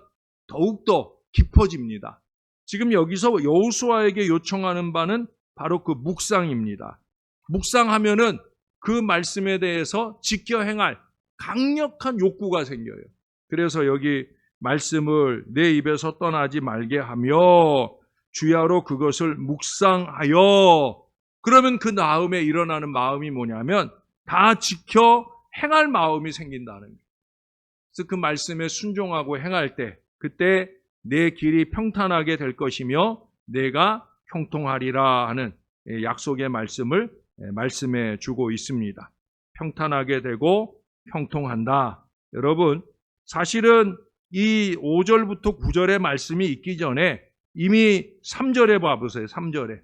더욱더 깊어집니다. 지금 여기서 여호수아에게 요청하는 바는 바로 그 묵상입니다. 묵상하면은 그 말씀에 대해서 지켜 행할 강력한 욕구가 생겨요. 그래서 여기 말씀을 내 입에서 떠나지 말게 하며 주야로 그것을 묵상하여 그러면 그 다음에 일어나는 마음이 뭐냐면 다 지켜 행할 마음이 생긴다는 거예요. 그래서 그 말씀에 순종하고 행할 때 그때 내 길이 평탄하게 될 것이며 내가 형통하리라 하는 약속의 말씀을 말씀해 주고 있습니다. 평탄하게 되고 형통한다. 여러분 사실은 이 5절부터 9절의 말씀이 있기 전에 이미 3절에 봐보세요. 3절에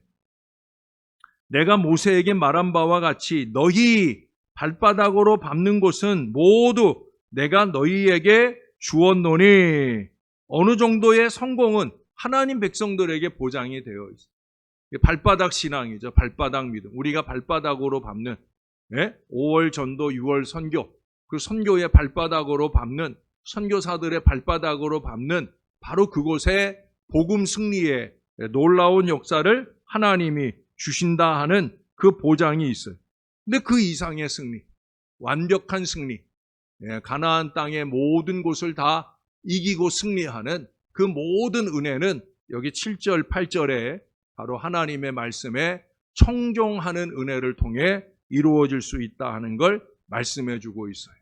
내가 모세에게 말한 바와 같이 너희 발바닥으로 밟는 곳은 모두 내가 너희에게 주었노니 어느 정도의 성공은 하나님 백성들에게 보장이 되어 있어요. 발바닥 신앙이죠. 발바닥 믿음. 우리가 발바닥으로 밟는 5월 전도 6월 선교 그 선교의 발바닥으로 밟는 선교사들의 발바닥으로 밟는 바로 그곳에 복음 승리의 놀라운 역사를 하나님이 주신다 하는 그 보장이 있어요. 근데 그 이상의 승리, 완벽한 승리, 가나안 땅의 모든 곳을 다 이기고 승리하는 그 모든 은혜는 여기 7절, 8절에 바로 하나님의 말씀에 청종하는 은혜를 통해 이루어질 수 있다 하는 걸 말씀해 주고 있어요.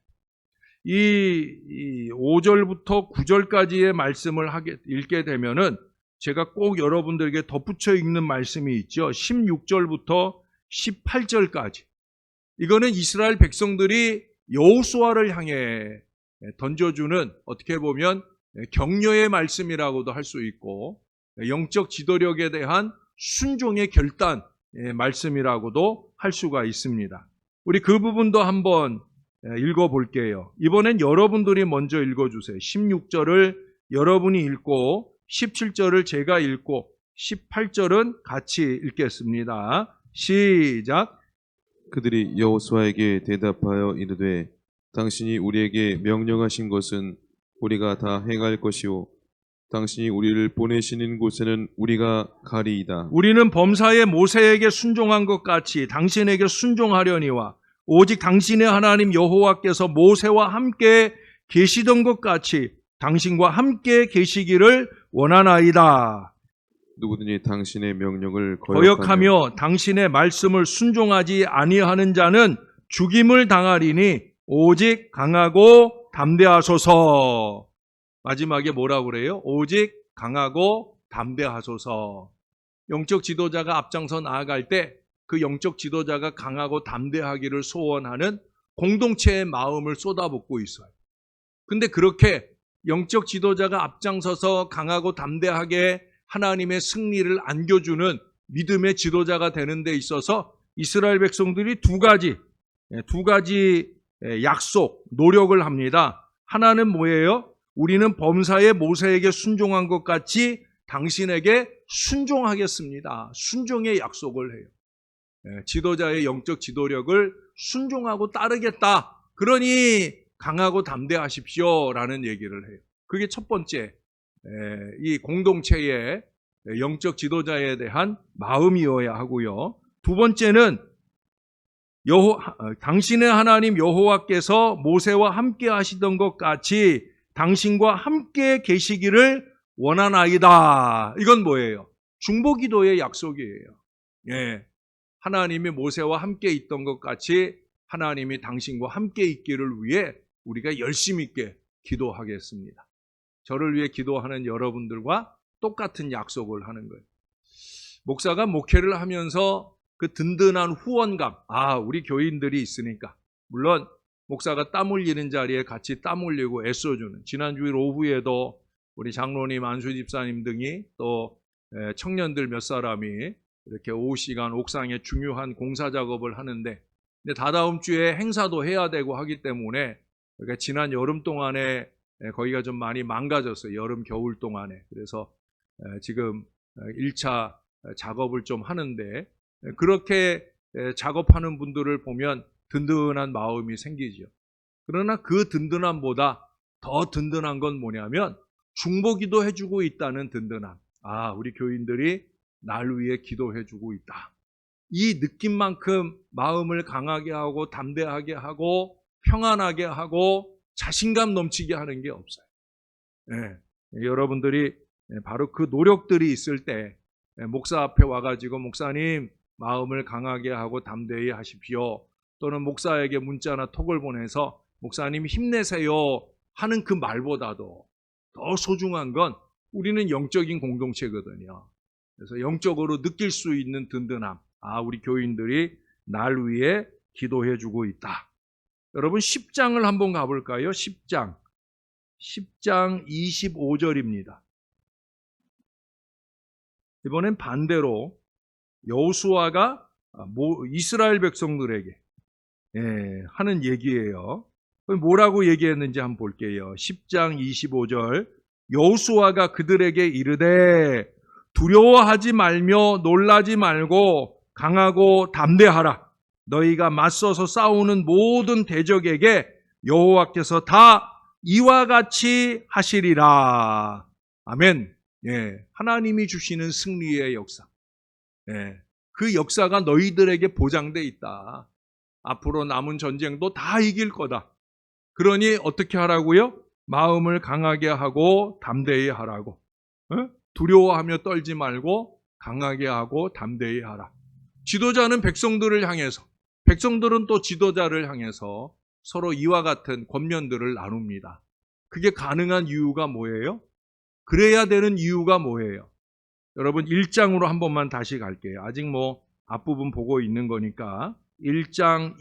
이 5절부터 9절까지의 말씀을 읽게 되면은 제가 꼭 여러분들에게 덧붙여 읽는 말씀이 있죠. 16절부터 18절까지. 이거는 이스라엘 백성들이 여호수아를 향해 던져주는 어떻게 보면 격려의 말씀이라고도 할 수 있고 영적 지도력에 대한 순종의 결단 말씀이라고도 할 수가 있습니다. 우리 그 부분도 한번 읽어볼게요. 이번엔 여러분들이 먼저 읽어주세요. 16절을 여러분이 읽고 17절을 제가 읽고 18절은 같이 읽겠습니다. 시작. 그들이 여호수아에게 대답하여 이르되 당신이 우리에게 명령하신 것은 우리가 다 행할 것이요 당신이 우리를 보내시는 곳에는 우리가 가리이다. 우리는 범사에 모세에게 순종한 것 같이 당신에게 순종하려니와 오직 당신의 하나님 여호와께서 모세와 함께 계시던 것 같이 당신과 함께 계시기를 원하나이다. 누구든지 당신의 명령을 거역하며 당신의 말씀을 순종하지 아니하는 자는 죽임을 당하리니 오직 강하고 담대하소서. 마지막에 뭐라고 그래요? 오직 강하고 담대하소서. 영적 지도자가 앞장서 나아갈 때 그 영적 지도자가 강하고 담대하기를 소원하는 공동체의 마음을 쏟아붓고 있어요. 근데 그렇게 영적 지도자가 앞장서서 강하고 담대하게 하나님의 승리를 안겨주는 믿음의 지도자가 되는 데 있어서 이스라엘 백성들이 두 가지 약속, 노력을 합니다. 하나는 뭐예요? 우리는 범사의 모세에게 순종한 것 같이 당신에게 순종하겠습니다. 순종의 약속을 해요. 지도자의 영적 지도력을 순종하고 따르겠다. 그러니 강하고 담대하십시오 라는 얘기를 해요. 그게 첫 번째, 이 공동체의 영적 지도자에 대한 마음이어야 하고요. 두 번째는 당신의 하나님 여호와께서 모세와 함께 하시던 것 같이 당신과 함께 계시기를 원하나이다. 이건 뭐예요? 중보기도의 약속이에요. 하나님이 모세와 함께 있던 것 같이 하나님이 당신과 함께 있기를 위해 우리가 열심 있게 기도하겠습니다. 저를 위해 기도하는 여러분들과 똑같은 약속을 하는 거예요. 목사가 목회를 하면서 그 든든한 후원감, 우리 교인들이 있으니까. 물론 목사가 땀 흘리는 자리에 같이 땀 흘리고 애써주는, 지난주일 오후에도 우리 장로님, 안수 집사님 등이 또 청년들 몇 사람이 이렇게 오후 시간 옥상에 중요한 공사 작업을 하는데, 근데 다다음 주에 행사도 해야 되고 하기 때문에 그러니까 지난 여름 동안에 거기가 좀 많이 망가졌어요. 여름, 겨울 동안에. 그래서 지금 1차 작업을 좀 하는데, 그렇게 작업하는 분들을 보면 든든한 마음이 생기죠. 그러나 그 든든함보다 더 든든한 건 뭐냐면 중보기도 해주고 있다는 든든함. 우리 교인들이 날 위해 기도해주고 있다. 이 느낌만큼 마음을 강하게 하고 담대하게 하고 평안하게 하고 자신감 넘치게 하는 게 없어요. 여러분들이 바로 그 노력들이 있을 때 목사 앞에 와가지고 목사님 마음을 강하게 하고 담대히 하십시오. 또는 목사에게 문자나 톡을 보내서 목사님 힘내세요 하는 그 말보다도 더 소중한 건 우리는 영적인 공동체거든요. 그래서 영적으로 느낄 수 있는 든든함. 우리 교인들이 날 위해 기도해주고 있다. 여러분 10장을 한번 가볼까요? 10장 25절입니다. 이번엔 반대로 여호수아가 이스라엘 백성들에게 하는 얘기예요. 뭐라고 얘기했는지 한번 볼게요. 10장 25절 여호수아가 그들에게 이르되 두려워하지 말며 놀라지 말고 강하고 담대하라. 너희가 맞서서 싸우는 모든 대적에게 여호와께서 다 이와 같이 하시리라. 아멘. 하나님이 주시는 승리의 역사. 그 역사가 너희들에게 보장돼 있다. 앞으로 남은 전쟁도 다 이길 거다. 그러니 어떻게 하라고요? 마음을 강하게 하고 담대히 하라고. 두려워하며 떨지 말고 강하게 하고 담대히 하라. 지도자는 백성들을 향해서, 백성들은 또 지도자를 향해서 서로 이와 같은 권면들을 나눕니다. 그게 가능한 이유가 뭐예요? 그래야 되는 이유가 뭐예요? 여러분 1장으로 한 번만 다시 갈게요. 아직 앞부분 보고 있는 거니까 1장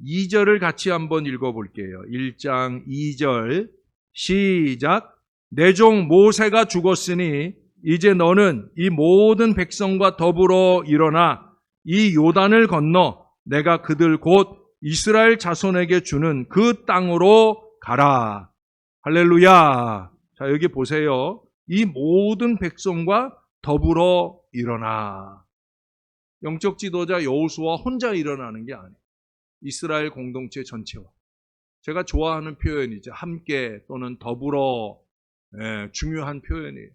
2절을 같이 한번 읽어볼게요. 1장 2절 시작. 내 종 모세가 죽었으니 이제 너는 이 모든 백성과 더불어 일어나 이 요단을 건너 내가 그들 곧 이스라엘 자손에게 주는 그 땅으로 가라. 할렐루야. 자, 여기 보세요. 이 모든 백성과 더불어 일어나. 영적 지도자 여호수아 혼자 일어나는 게 아니에요. 이스라엘 공동체 전체와. 제가 좋아하는 표현이죠. 함께 또는 더불어. 중요한 표현이에요.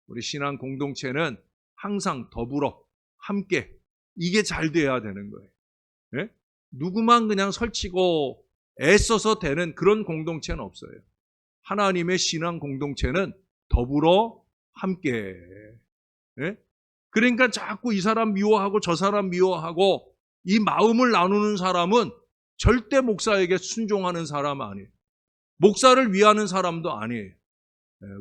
우리 신앙 공동체는 항상 더불어, 함께. 이게 잘 돼야 되는 거예요. 누구만 그냥 설치고 애써서 되는 그런 공동체는 없어요. 하나님의 신앙 공동체는 더불어 함께. 그러니까 자꾸 이 사람 미워하고 저 사람 미워하고 이 마음을 나누는 사람은 절대 목사에게 순종하는 사람 아니에요. 목사를 위하는 사람도 아니에요.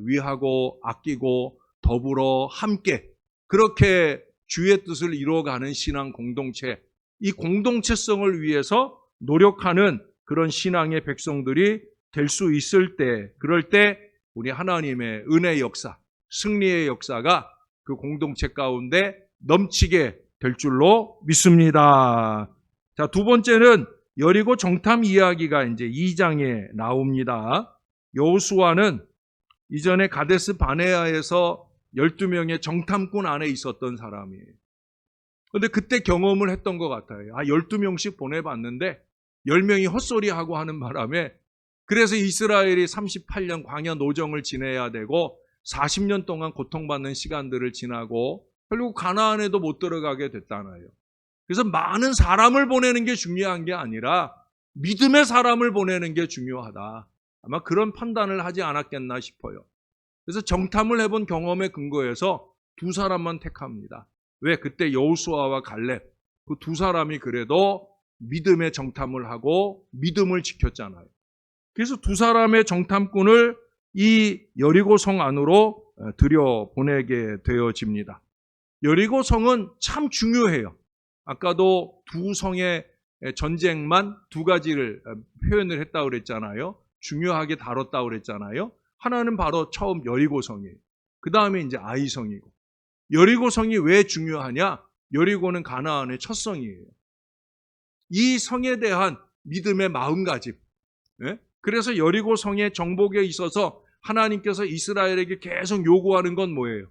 위하고 아끼고 더불어 함께 그렇게 주의 뜻을 이루어가는 신앙 공동체, 이 공동체성을 위해서 노력하는 그런 신앙의 백성들이 될 수 있을 때, 그럴 때 우리 하나님의 은혜의 역사, 승리의 역사가 그 공동체 가운데 넘치게 될 줄로 믿습니다. 자, 두 번째는 여리고 정탐 이야기가 이제 2장에 나옵니다. 여호수아는 이전에 가데스 바네아에서 12명의 정탐꾼 안에 있었던 사람이에요. 그런데 그때 경험을 했던 것 같아요. 12명씩 보내봤는데 10명이 헛소리하고 하는 바람에 그래서 이스라엘이 38년 광야 노정을 지내야 되고 40년 동안 고통받는 시간들을 지나고 결국 가나안에도 못 들어가게 됐잖아요. 그래서 많은 사람을 보내는 게 중요한 게 아니라 믿음의 사람을 보내는 게 중요하다. 아마 그런 판단을 하지 않았겠나 싶어요. 그래서 정탐을 해본 경험에 근거해서 두 사람만 택합니다. 왜? 그때 여호수아와 갈렙 그 두 사람이 그래도 믿음의 정탐을 하고 믿음을 지켰잖아요. 그래서 두 사람의 정탐꾼을 이 여리고성 안으로 들여보내게 되어집니다. 여리고성은 참 중요해요. 아까도 두 성의 전쟁만 두 가지를 표현을 했다고 그랬잖아요. 중요하게 다뤘다고 그랬잖아요. 하나는 바로 처음 여리고성이에요. 그 다음에 이제 아이성이고. 여리고성이 왜 중요하냐? 여리고는 가나안의 첫 성이에요. 이 성에 대한 믿음의 마음가짐. 그래서 여리고 성의 정복에 있어서 하나님께서 이스라엘에게 계속 요구하는 건 뭐예요?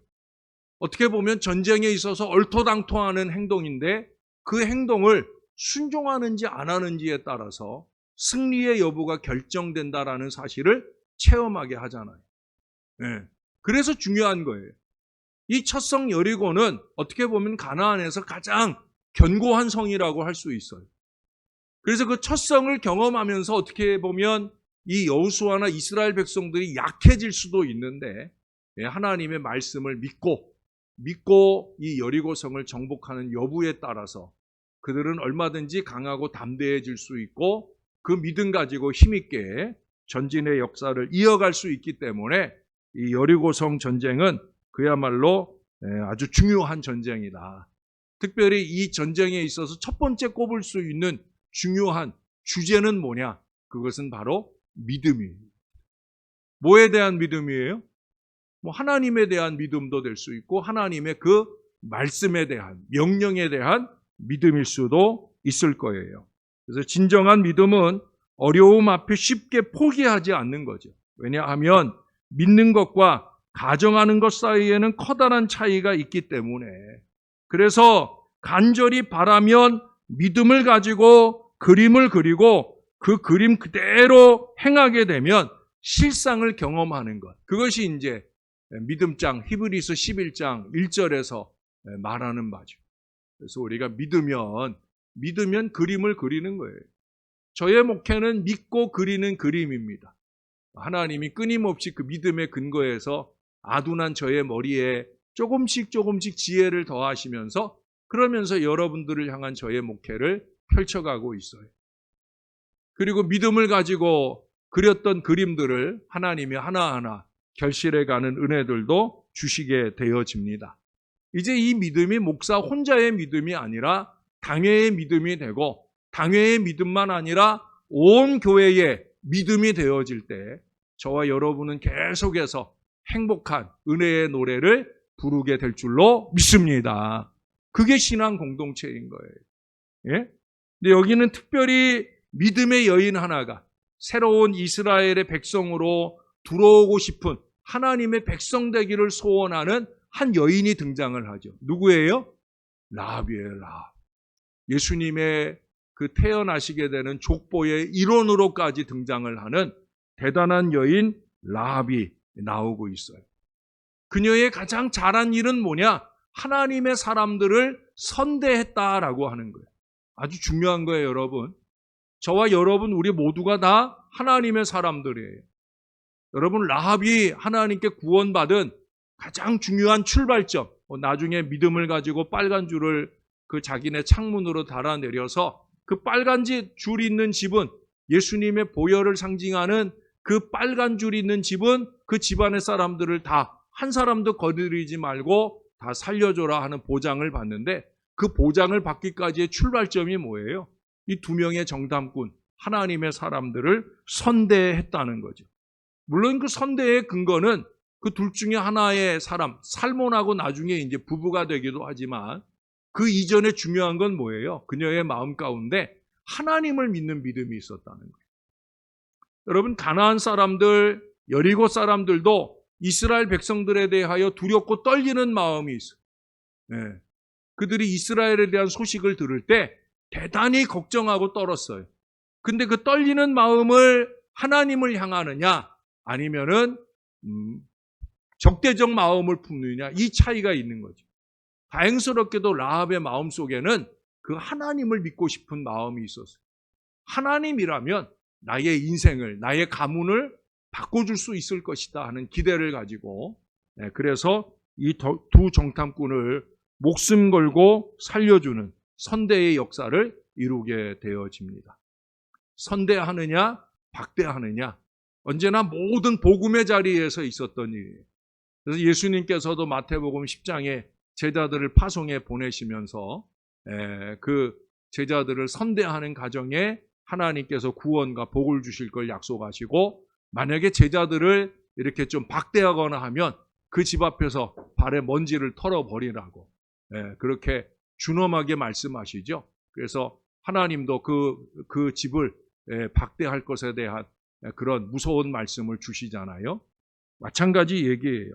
어떻게 보면 전쟁에 있어서 얼토당토하는 행동인데 그 행동을 순종하는지 안 하는지에 따라서 승리의 여부가 결정된다라는 사실을 체험하게 하잖아요. 그래서 중요한 거예요. 이 첫 성 여리고는 어떻게 보면 가나안에서 가장 견고한 성이라고 할 수 있어요. 그래서 그 첫 성을 경험하면서 어떻게 보면 이 여호수아나 이스라엘 백성들이 약해질 수도 있는데 하나님의 말씀을 믿고 이 여리고성을 정복하는 여부에 따라서 그들은 얼마든지 강하고 담대해질 수 있고 그 믿음 가지고 힘있게 전진의 역사를 이어갈 수 있기 때문에 이 여리고성 전쟁은 그야말로 아주 중요한 전쟁이다. 특별히 이 전쟁에 있어서 첫 번째 꼽을 수 있는 중요한 주제는 뭐냐? 그것은 바로 믿음이에요. 뭐에 대한 믿음이에요? 하나님에 대한 믿음도 될 수 있고 하나님의 그 말씀에 대한, 명령에 대한 믿음일 수도 있을 거예요. 그래서 진정한 믿음은 어려움 앞에 쉽게 포기하지 않는 거죠. 왜냐하면 믿는 것과 가정하는 것 사이에는 커다란 차이가 있기 때문에 그래서 간절히 바라면 믿음을 가지고 그림을 그리고 그 그림 그대로 행하게 되면 실상을 경험하는 것. 그것이 이제 믿음장 히브리서 11장 1절에서 말하는 바죠. 그래서 우리가 믿으면 그림을 그리는 거예요. 저의 목회는 믿고 그리는 그림입니다. 하나님이 끊임없이 그 믿음의 근거에서 아둔한 저의 머리에 조금씩 지혜를 더하시면서 그러면서 여러분들을 향한 저의 목회를 펼쳐가고 있어요. 그리고 믿음을 가지고 그렸던 그림들을 하나님이 하나하나 결실해가는 은혜들도 주시게 되어집니다. 이제 이 믿음이 목사 혼자의 믿음이 아니라 당회의 믿음이 되고 당회의 믿음만 아니라 온 교회의 믿음이 되어질 때 저와 여러분은 계속해서 행복한 은혜의 노래를 부르게 될 줄로 믿습니다. 그게 신앙 공동체인 거예요. 예? 근데 여기는 특별히 믿음의 여인 하나가 새로운 이스라엘의 백성으로 들어오고 싶은 하나님의 백성 되기를 소원하는 한 여인이 등장을 하죠. 누구예요? 라합이에요. 라합. 예수님의 그 태어나시게 되는 족보의 일원으로까지 등장을 하는 대단한 여인 라합이 나오고 있어요. 그녀의 가장 잘한 일은 뭐냐? 하나님의 사람들을 선대했다라고 하는 거예요. 아주 중요한 거예요, 여러분. 저와 여러분 우리 모두가 다 하나님의 사람들이에요. 여러분 라합이 하나님께 구원받은 가장 중요한 출발점, 나중에 믿음을 가지고 빨간 줄을 그 자기네 창문으로 달아내려서 그 빨간 줄 있는 집은 예수님의 보혈을 상징하는 그 빨간 줄 있는 집은 그 집안의 사람들을 다 한 사람도 거느리지 말고 다 살려줘라 하는 보장을 받는데 그 보장을 받기까지의 출발점이 뭐예요? 이 두 명의 정탐꾼, 하나님의 사람들을 선대했다는 거죠. 물론 그 선대의 근거는 그 둘 중에 하나의 사람, 살몬하고 나중에 이제 부부가 되기도 하지만 그 이전에 중요한 건 뭐예요? 그녀의 마음 가운데 하나님을 믿는 믿음이 있었다는 거예요. 여러분, 가나안 사람들, 여리고 사람들도 이스라엘 백성들에 대하여 두렵고 떨리는 마음이 있어요. 네. 그들이 이스라엘에 대한 소식을 들을 때 대단히 걱정하고 떨었어요. 근데 그 떨리는 마음을 하나님을 향하느냐 아니면은 적대적 마음을 품느냐, 이 차이가 있는 거죠. 다행스럽게도 라합의 마음속에는 그 하나님을 믿고 싶은 마음이 있었어요. 하나님이라면 나의 인생을, 나의 가문을 바꿔줄 수 있을 것이다 하는 기대를 가지고, 그래서 이 두 정탐꾼을 목숨 걸고 살려주는 선대의 역사를 이루게 되어집니다. 선대하느냐 박대하느냐, 언제나 모든 복음의 자리에서 있었던 일이에요. 그래서 예수님께서도 마태복음 10장에 제자들을 파송해 보내시면서 그 제자들을 선대하는 가정에 하나님께서 구원과 복을 주실 걸 약속하시고, 만약에 제자들을 이렇게 좀 박대하거나 하면 그 집 앞에서 발에 먼지를 털어버리라고 그렇게 준엄하게 말씀하시죠. 그래서 하나님도 그 집을 박대할 것에 대한 그런 무서운 말씀을 주시잖아요. 마찬가지 얘기예요.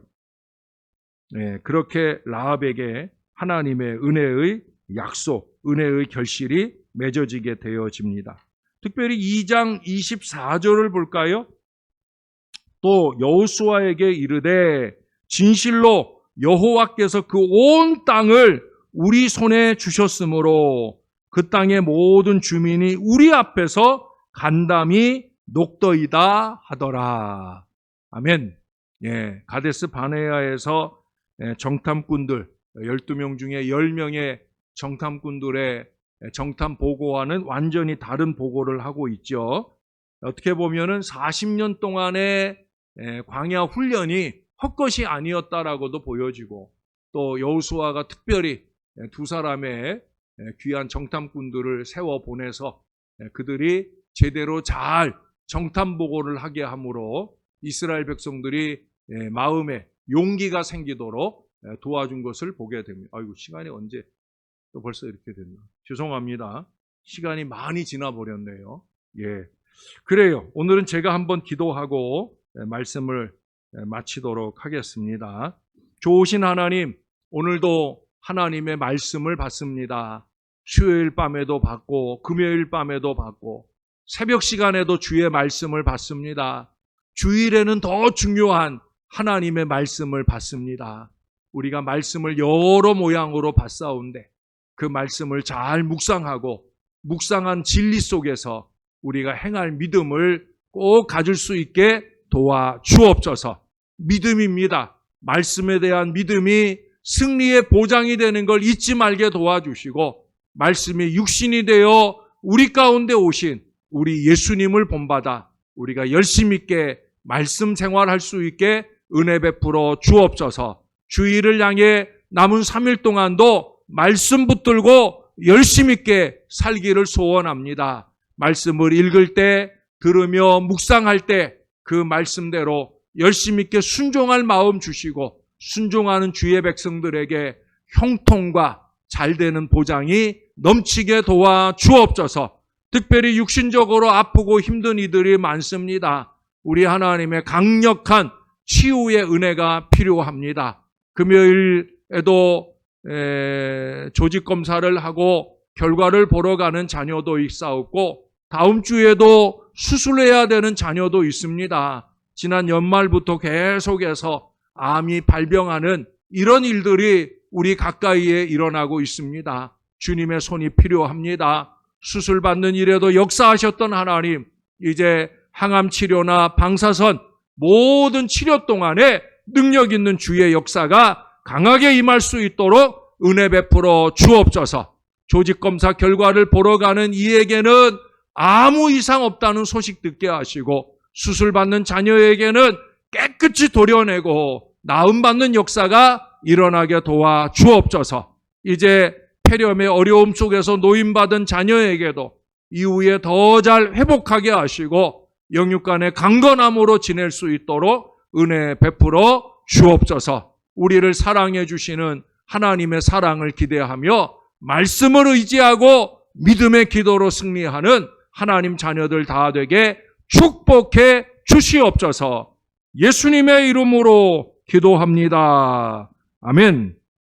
그렇게 라합에게 하나님의 은혜의 약속, 은혜의 결실이 맺어지게 되어집니다. 특별히 2장 24절을 볼까요? 또 여호수아에게 이르되 진실로 여호와께서 그 온 땅을 우리 손에 주셨으므로 그 땅의 모든 주민이 우리 앞에서 간담이 녹더이다 하더라. 아멘. 가데스 바네아에서 정탐꾼들 12명 중에 10명의 정탐꾼들의 정탐 보고와는 완전히 다른 보고를 하고 있죠. 어떻게 보면은 40년 동안의 광야 훈련이 헛것이 아니었다라고도 보여지고, 또 여호수아가 특별히 두 사람의 귀한 정탐꾼들을 세워 보내서 그들이 제대로 잘 정탐 보고를 하게 함으로 이스라엘 백성들이 마음에 용기가 생기도록 도와준 것을 보게 됩니다. 아이고, 시간이 언제 또 벌써 이렇게 됐나? 죄송합니다. 시간이 많이 지나 버렸네요. 그래요. 오늘은 제가 한번 기도하고 말씀을 마치도록 하겠습니다. 좋으신 하나님, 오늘도 하나님의 말씀을 받습니다. 수요일 밤에도 받고 금요일 밤에도 받고 새벽 시간에도 주의 말씀을 받습니다. 주일에는 더 중요한 하나님의 말씀을 받습니다. 우리가 말씀을 여러 모양으로 받사온데 그 말씀을 잘 묵상하고 묵상한 진리 속에서 우리가 행할 믿음을 꼭 가질 수 있게 도와주옵소서. 믿음입니다. 말씀에 대한 믿음이 승리의 보장이 되는 걸 잊지 말게 도와주시고, 말씀이 육신이 되어 우리 가운데 오신 우리 예수님을 본받아 우리가 열심 있게 말씀 생활할 수 있게 은혜 베풀어 주옵소서. 주일을 향해 남은 3일 동안도 말씀 붙들고 열심 있게 살기를 소원합니다. 말씀을 읽을 때, 들으며 묵상할 때 그 말씀대로 열심 있게 순종할 마음 주시고, 순종하는 주의 백성들에게 형통과 잘되는 보장이 넘치게 도와 주옵소서. 특별히 육신적으로 아프고 힘든 이들이 많습니다. 우리 하나님의 강력한 치유의 은혜가 필요합니다. 금요일에도 조직검사를 하고 결과를 보러 가는 자녀도 있사옵고, 다음 주에도 수술해야 되는 자녀도 있습니다. 지난 연말부터 계속해서 암이 발병하는 이런 일들이 우리 가까이에 일어나고 있습니다. 주님의 손이 필요합니다. 수술받는 일에도 역사하셨던 하나님, 이제 항암 치료나 방사선 모든 치료 동안에 능력 있는 주의 역사가 강하게 임할 수 있도록 은혜 베풀어 주옵소서. 조직검사 결과를 보러 가는 이에게는 아무 이상 없다는 소식 듣게 하시고, 수술받는 자녀에게는 깨끗이 도려내고 나음받는 역사가 일어나게 도와 주옵소서. 이제 폐렴의 어려움 속에서 노임받은 자녀에게도 이후에 더 잘 회복하게 하시고 영육간의 강건함으로 지낼 수 있도록 은혜 베풀어 주옵소서. 우리를 사랑해 주시는 하나님의 사랑을 기대하며 말씀을 의지하고 믿음의 기도로 승리하는 하나님 자녀들 다 되게 축복해 주시옵소서. 예수님의 이름으로 기도합니다. 아멘.